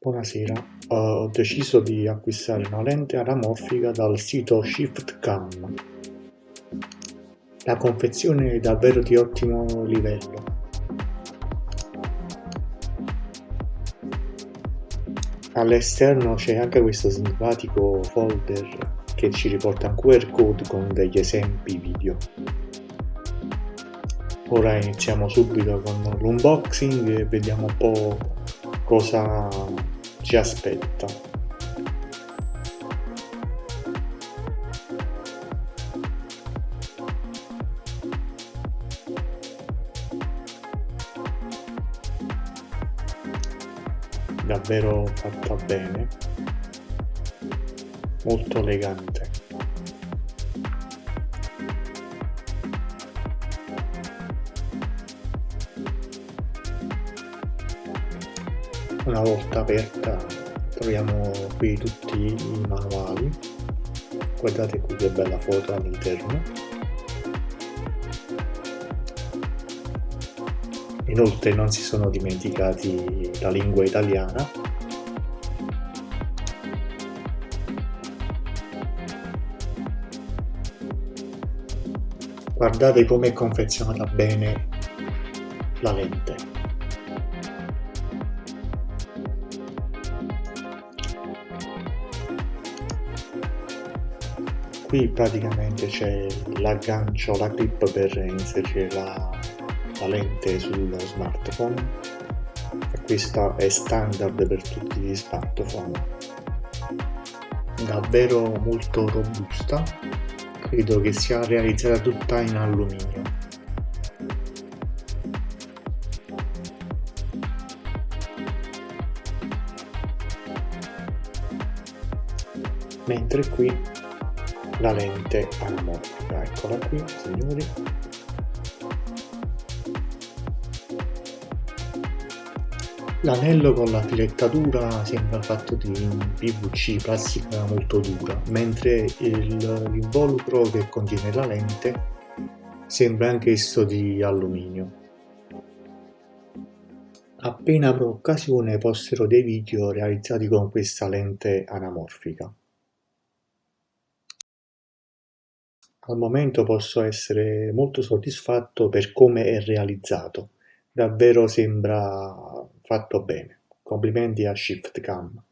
Buonasera, ho deciso di acquistare una lente anamorfica dal sito ShiftCam. La confezione è davvero di ottimo livello. All'esterno c'è anche questo simpatico folder che ci riporta un QR code con degli esempi video. Ora iniziamo subito con l'unboxing e vediamo un po' cosa ci aspetta. Davvero fatta bene, molto elegante. Una volta aperta troviamo qui tutti i manuali. Guardate qui che bella foto all'interno. Inoltre non si sono dimenticati la lingua italiana. Guardate come è confezionata bene la lente. Qui praticamente c'è l'aggancio, la clip per inserire la lente sullo smartphone, e questa è standard per tutti gli smartphone. Davvero molto robusta, credo che sia realizzata tutta in alluminio. Mentre qui la lente anamorfica, eccola qui signori. L'anello con la filettatura sembra fatto di PVC, plastica molto dura, mentre l'involucro che contiene la lente sembra anch'esso di alluminio. Appena avrò occasione posterò dei video realizzati con questa lente anamorfica. Al momento posso essere molto soddisfatto per come è realizzato, davvero sembra fatto bene. Complimenti a ShiftCam.